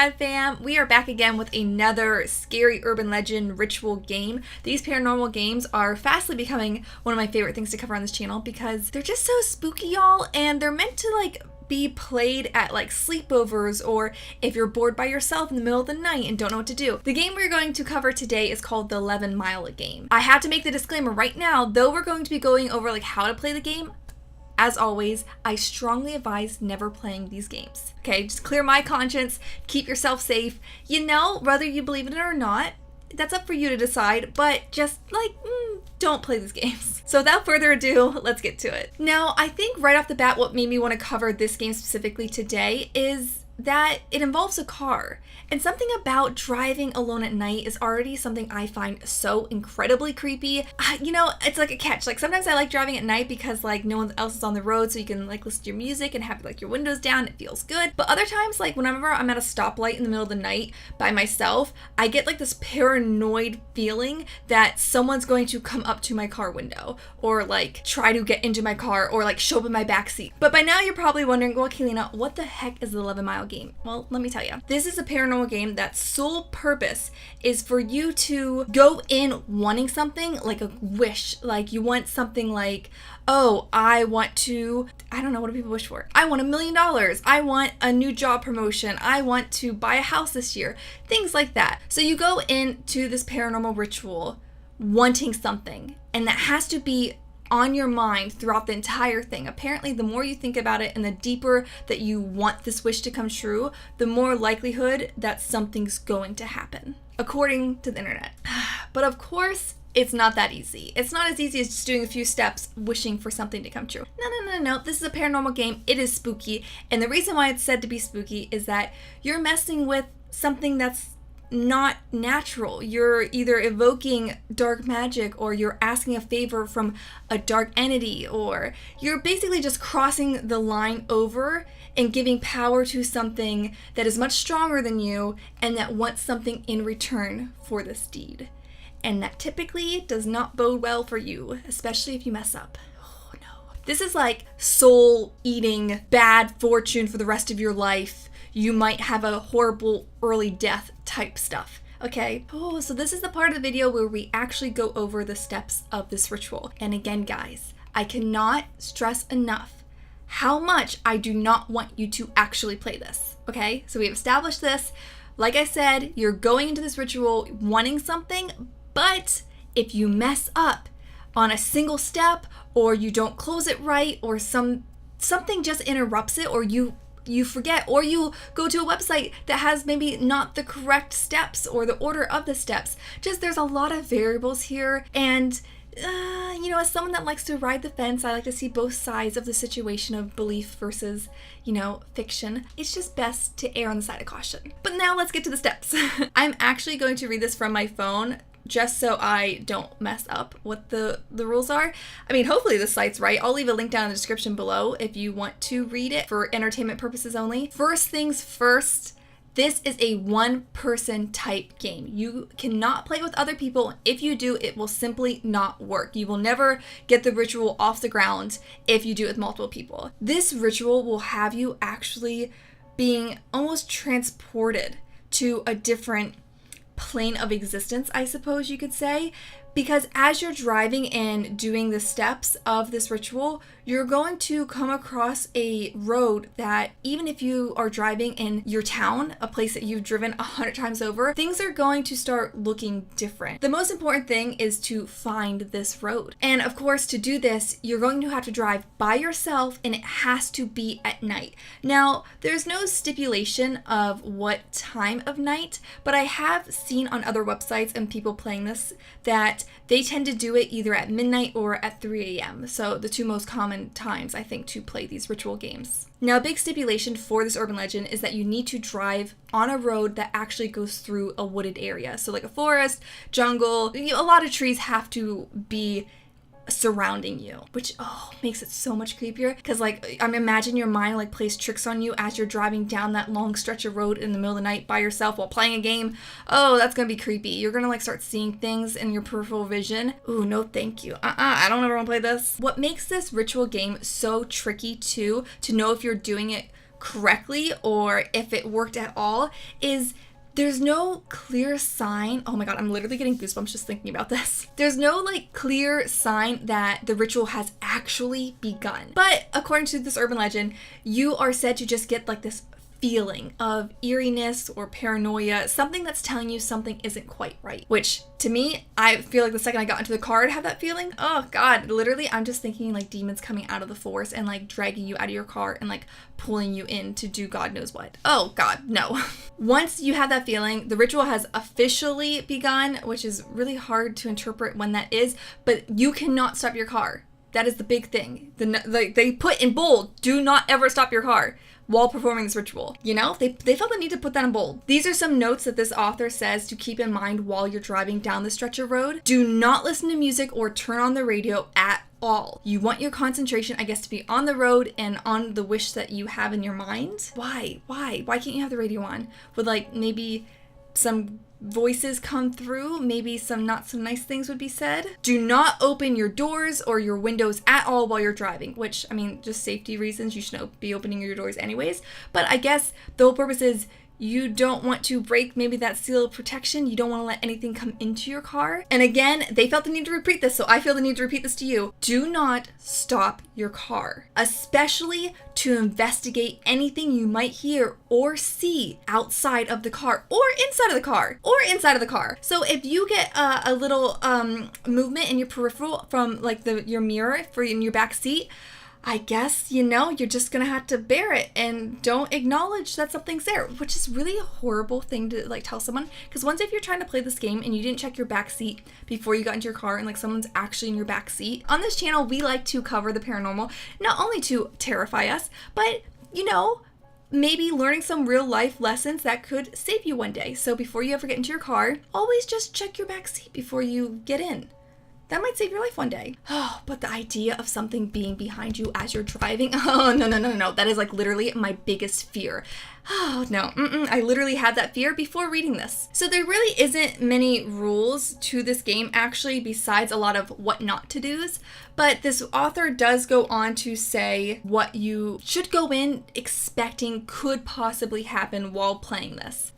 Rad fam? We are back again with another scary urban legend ritual game. These paranormal games are fastly becoming one of my favorite things to cover on this channel because they're just so spooky, y'all, and they're meant to be played at sleepovers or if you're bored by yourself in the middle of the night and don't know what to do. The game we're going to cover today is called the 11 Mile game. I have to make the disclaimer right now, though we're going to be going over how to play the game, as always, I strongly advise never playing these games. Okay, just clear my conscience, keep yourself safe. You know, whether you believe in it or not, that's up for you to decide, but just don't play these games. So without further ado, let's get to it. Now, I think right off the bat, what made me want to cover this game specifically today is that it involves a car. And something about driving alone at night is already something I find so incredibly creepy. You know, it's like a catch. Sometimes I like driving at night because no one else is on the road, so you can listen to your music and have your windows down. It feels good. But other times, whenever I'm at a stoplight in the middle of the night by myself, I get this paranoid feeling that someone's going to come up to my car window or try to get into my car or show up in my backseat. But by now you're probably wondering, well, Kaylena, what the heck is the 11 Mile game? Well, let me tell you. This is a paranormal game that's sole purpose is for you to go in wanting something, like a wish. You want something oh, I want to, I don't know, what do people wish for? I want $1 million. I want a new job promotion. I want to buy a house this year. Things like that. So you go into this paranormal ritual wanting something, and that has to be on your mind throughout the entire thing. Apparently, the more you think about it and the deeper that you want this wish to come true, the more likelihood that something's going to happen, according to the internet. But of course, it's not that easy. It's not as easy as just doing a few steps wishing for something to come true. No. This is a paranormal game. It is spooky. And the reason why it's said to be spooky is that you're messing with something that's not natural. You're either evoking dark magic, or you're asking a favor from a dark entity, or you're basically just crossing the line over and giving power to something that is much stronger than you and that wants something in return for this deed. And that typically does not bode well for you, especially if you mess up. Oh no. This is soul-eating bad fortune for the rest of your life. You might have a horrible early death type stuff, okay? Oh, so this is the part of the video where we actually go over the steps of this ritual. And again, guys, I cannot stress enough how much I do not want you to actually play this, okay? So we've established this. Like I said, you're going into this ritual wanting something, but if you mess up on a single step, or you don't close it right, or something just interrupts it, or you forget, or you go to a website that has maybe not the correct steps or the order of the steps. Just there's a lot of variables here, and as someone that likes to ride the fence, I like to see both sides of the situation of belief versus, fiction. It's just best to err on the side of caution. But now let's get to the steps. I'm actually going to read this from my phone, just so I don't mess up what the rules are. I mean, hopefully the site's right. I'll leave a link down in the description below if you want to read it for entertainment purposes only. First things first, this is a one-person type game. You cannot play with other people. If you do, it will simply not work. You will never get the ritual off the ground if you do it with multiple people. This ritual will have you actually being almost transported to a different plane of existence, I suppose you could say, because as you're driving and doing the steps of this ritual, you're going to come across a road that even if you are driving in your town, a place that you've driven 100 times over, things are going to start looking different. The most important thing is to find this road. And of course, to do this, you're going to have to drive by yourself, and it has to be at night. Now, there's no stipulation of what time of night, but I have seen on other websites and people playing this that they tend to do it either at midnight or at 3 a.m. So the two most common times, I think, to play these ritual games. Now, a big stipulation for this urban legend is that you need to drive on a road that actually goes through a wooded area. So a forest, jungle, a lot of trees have to be surrounding you, which makes it so much creepier, because I'm imagine your mind plays tricks on you as you're driving down that long stretch of road in the middle of the night by yourself while playing a game. Oh, that's gonna be creepy. You're gonna start seeing things in your peripheral vision. Ooh, no thank you. I don't ever want to play this. What makes this ritual game so tricky too, to know if you're doing it correctly or if it worked at all is there's no clear sign. Oh my god, I'm literally getting goosebumps just thinking about this. There's no like clear sign that the ritual has actually begun. But according to this urban legend, you are said to just get like this feeling of eeriness or paranoia, something that's telling you something isn't quite right. Which to me, I feel like the second I got into the car, I'd have that feeling. Oh god, literally I'm just thinking like demons coming out of the forest and like dragging you out of your car and like pulling you in to do God knows what. Oh god, no. Once you have that feeling, the ritual has officially begun, which is really hard to interpret when that is, but you cannot stop your car. That is the big thing. They put in bold, do not ever stop your car while performing this ritual. You know, they felt the need to put that in bold. These are some notes that this author says to keep in mind while you're driving down the stretch of road. Do not listen to music or turn on the radio at all. You want your concentration, I guess, to be on the road and on the wish that you have in your mind. Why can't you have the radio on? Would like maybe some voices come through, maybe some not so nice things would be said. Do not open your doors or your windows at all while you're driving, which, I mean, just safety reasons, you should be opening your doors anyways. But I guess the whole purpose is you don't want to break maybe that seal of protection. You don't want to let anything come into your car. And again, they felt the need to repeat this, so I feel the need to repeat this to you. Do not stop your car, especially to investigate anything you might hear or see outside of the car or inside of the car or inside of the car. So if you get a little movement in your peripheral from like your mirror in your back seat, I guess, you know, you're just gonna have to bear it and don't acknowledge that something's there, which is really a horrible thing to like tell someone. Because once if you're trying to play this game and you didn't check your back seat before you got into your car and like someone's actually in your back seat, on this channel we like to cover the paranormal, not only to terrify us, but you know, maybe learning some real life lessons that could save you one day. So before you ever get into your car, always just check your back seat before you get in. That might save your life one day. Oh, but the idea of something being behind you as you're driving, oh, no. That is like literally my biggest fear. Oh, no, I literally had that fear before reading this. So there really isn't many rules to this game actually, besides a lot of what not to do's. But this author does go on to say what you should go in expecting could possibly happen while playing this.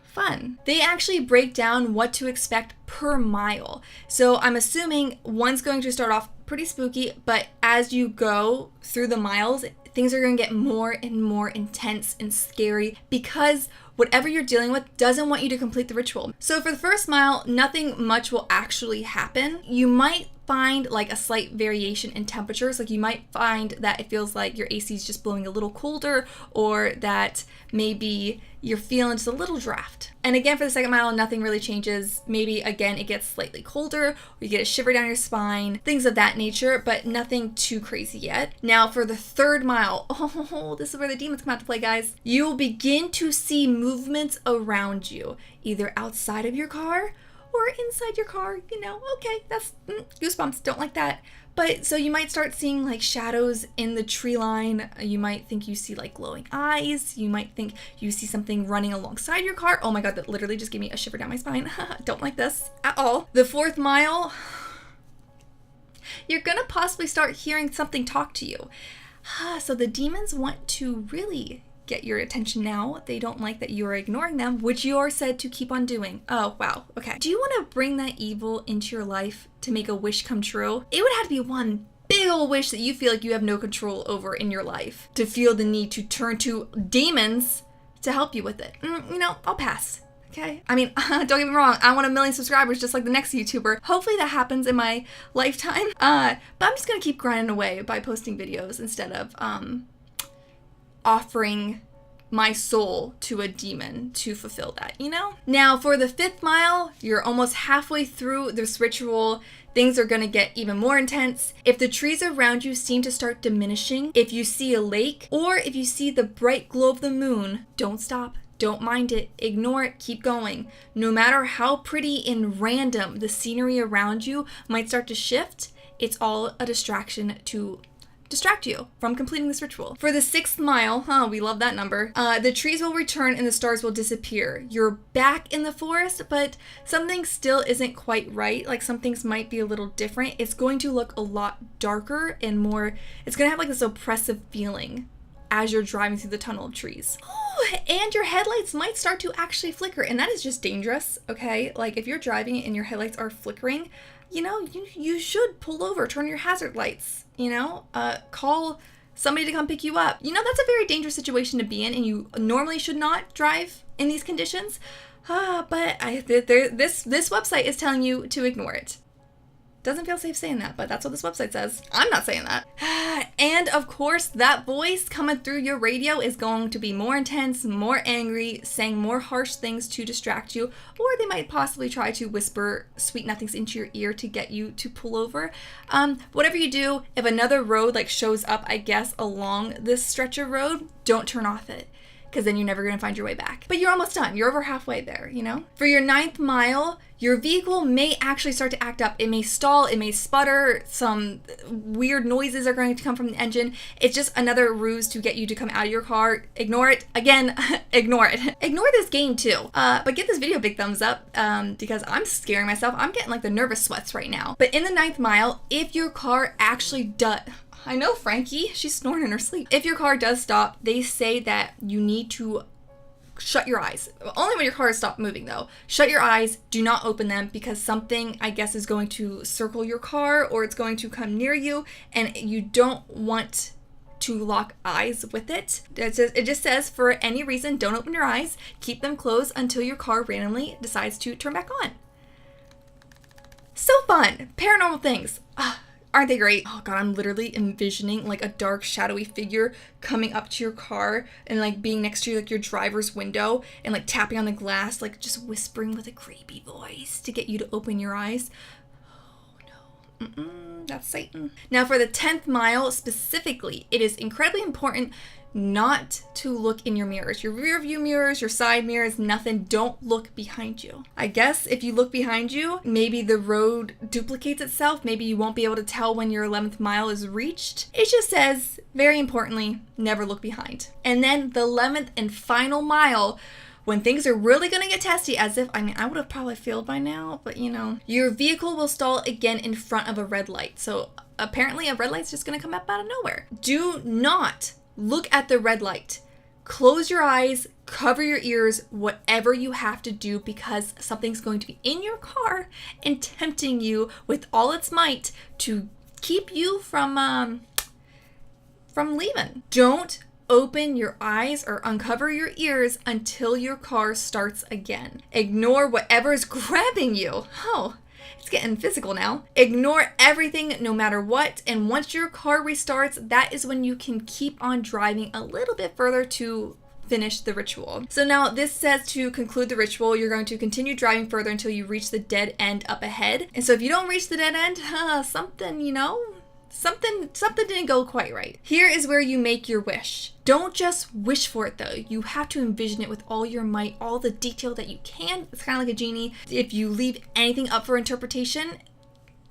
Fun. They actually break down what to expect per mile. So I'm assuming one's going to start off pretty spooky, but as you go through the miles, things are going to get more and more intense and scary because whatever you're dealing with doesn't want you to complete the ritual. So for the first mile, nothing much will actually happen. You might find like a slight variation in temperatures. Like you might find that it feels like your AC is just blowing a little colder, or that maybe you're feeling just a little draft. And again, for the second mile, nothing really changes. Maybe again, it gets slightly colder, or you get a shiver down your spine, things of that nature, but nothing too crazy yet. Now for the third mile, oh, this is where the demons come out to play, guys. You will begin to see movements around you, either outside of your car or inside your car. You know, okay, that's goosebumps, don't like that. But so you might start seeing like shadows in the tree line. You might think you see like glowing eyes. You might think you see something running alongside your car. Oh my god, that literally just gave me a shiver down my spine. Don't like this at all. The fourth mile, you're gonna possibly start hearing something talk to you. So the demons want to really get your attention now. They don't like that you are ignoring them, which you are said to keep on doing. Oh, wow. Okay. Do you want to bring that evil into your life to make a wish come true? It would have to be one big old wish that you feel like you have no control over in your life to feel the need to turn to demons to help you with it. You know, I'll pass. Okay. I mean, don't get me wrong. I want 1 million subscribers just like the next YouTuber. Hopefully that happens in my lifetime. But I'm just going to keep grinding away by posting videos instead of, offering my soul to a demon to fulfill that, you know? Now for the fifth mile, you're almost halfway through this ritual. Things are gonna get even more intense. If the trees around you seem to start diminishing, if you see a lake, or if you see the bright glow of the moon, don't stop. Don't mind it, ignore it, keep going. No matter how pretty and random the scenery around you might start to shift, it's all a distraction to distract you from completing this ritual. For the sixth mile, we love that number, the trees will return and the stars will disappear. You're back in the forest, but something still isn't quite right. Like some things might be a little different. It's going to look a lot darker and more, it's gonna have like this oppressive feeling as you're driving through the tunnel of trees. Oh, and your headlights might start to actually flicker, and that is just dangerous, okay? Like, if you're driving and your headlights are flickering, you know, you should pull over, turn your hazard lights, you know, call somebody to come pick you up. You know, that's a very dangerous situation to be in, and you normally should not drive in these conditions. But this website is telling you to ignore it. Doesn't feel safe saying that, but that's what this website says. I'm not saying that. And of course, that voice coming through your radio is going to be more intense, more angry, saying more harsh things to distract you, or they might possibly try to whisper sweet nothings into your ear to get you to pull over. Whatever you do, if another road like shows up, I guess, along this stretch of road, don't turn off it, because then you're never going to find your way back. But you're almost done. You're over halfway there, you know? For your 9th mile, your vehicle may actually start to act up. It may stall, it may sputter, some weird noises are going to come from the engine. It's just another ruse to get you to come out of your car. Ignore it. Again, ignore it. Ignore this game too. But give this video a big thumbs up because I'm scaring myself. I'm getting like the nervous sweats right now. But in the 9th mile, if your car actually does... I know Frankie, she's snoring in her sleep. If your car does stop, they say that you need to shut your eyes. Only when your car has stopped moving though. Shut your eyes, do not open them, because something, I guess, is going to circle your car or it's going to come near you, and you don't want to lock eyes with it. It just says, for any reason, don't open your eyes. Keep them closed until your car randomly decides to turn back on. So fun. Paranormal things. Aren't they great? Oh god, I'm literally envisioning like a dark shadowy figure coming up to your car and like being next to like your driver's window and like tapping on the glass, like just whispering with a creepy voice to get you to open your eyes. Oh no, that's Satan. Now for the 10th mile specifically, it is incredibly important not to look in your mirrors. Your rear view mirrors, your side mirrors, nothing. Don't look behind you. I guess if you look behind you, maybe the road duplicates itself. Maybe you won't be able to tell when your 11th mile is reached. It just says, very importantly, never look behind. And then the 11th and final mile, when things are really gonna get testy, as if, I mean, I would have probably failed by now, but you know, your vehicle will stall again in front of a red light. So apparently a red light's just gonna come up out of nowhere. Do not look at the red light. Close your eyes, cover your ears, whatever you have to do, because something's going to be in your car and tempting you with all its might to keep you from leaving. Don't open your eyes or uncover your ears until your car starts again. Ignore whatever is grabbing you. Oh, it's getting physical now. Ignore everything no matter what, and once your car restarts, that is when you can keep on driving a little bit further to finish the ritual. So now this says to conclude the ritual, you're going to continue driving further until you reach the dead end up ahead. And so if you don't reach the dead end, something, you know, something didn't go quite right. Here is where you make your wish. Don't just wish for it though. You have to envision it with all your might, all the detail that you can. It's kind of like a genie. If you leave anything up for interpretation,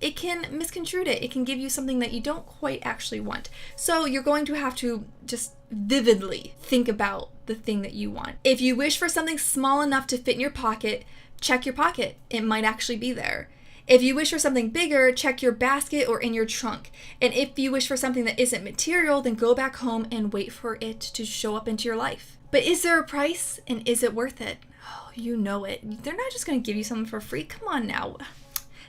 it can misconstrue it. It can give you something that you don't quite actually want. So you're going to have to just vividly think about the thing that you want. If you wish for something small enough to fit in your pocket, check your pocket. It might actually be there. If you wish for something bigger, check your basket or in your trunk. And if you wish for something that isn't material, then go back home and wait for it to show up into your life. But is there a price, and is it worth it? Oh, you know it. They're not just going to give you something for free. Come on now.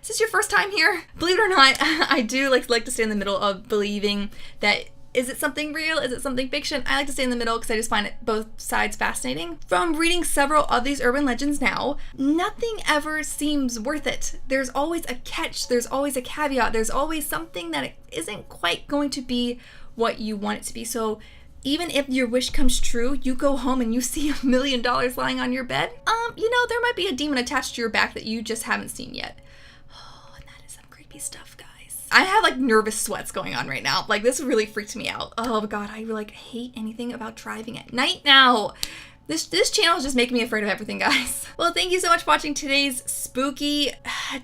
Is this your first time here? Believe it or not, I do like to stay in the middle of believing that, is it something real? Is it something fiction? I like to stay in the middle because I just find it both sides fascinating. From reading several of these urban legends now, nothing ever seems worth it. There's always a catch. There's always a caveat. There's always something that isn't quite going to be what you want it to be. So even if your wish comes true, you go home and you see $1 million lying on your bed, you know, there might be a demon attached to your back that you just haven't seen yet. Oh, and that is some creepy stuff, guys. I have like nervous sweats going on right now. Like this really freaked me out. Oh god, I like hate anything about driving at night now. This channel is just making me afraid of everything, guys. Well, thank you so much for watching today's spooky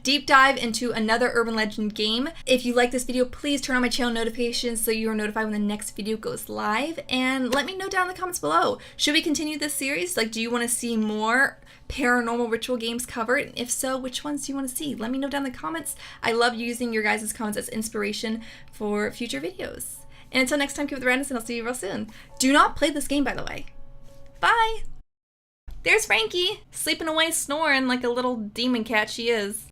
deep dive into another urban legend game. If you like this video, please turn on my channel notifications so you are notified when the next video goes live. And let me know down in the comments below. Should we continue this series? Like, do you want to see more paranormal ritual games covered? And if so, which ones do you want to see? Let me know down in the comments. I love using your guys' comments as inspiration for future videos. And until next time, keep it randomness, and I'll see you real soon. Do not play this game, by the way. Bye! There's Frankie, sleeping away, snoring like a little demon cat she is.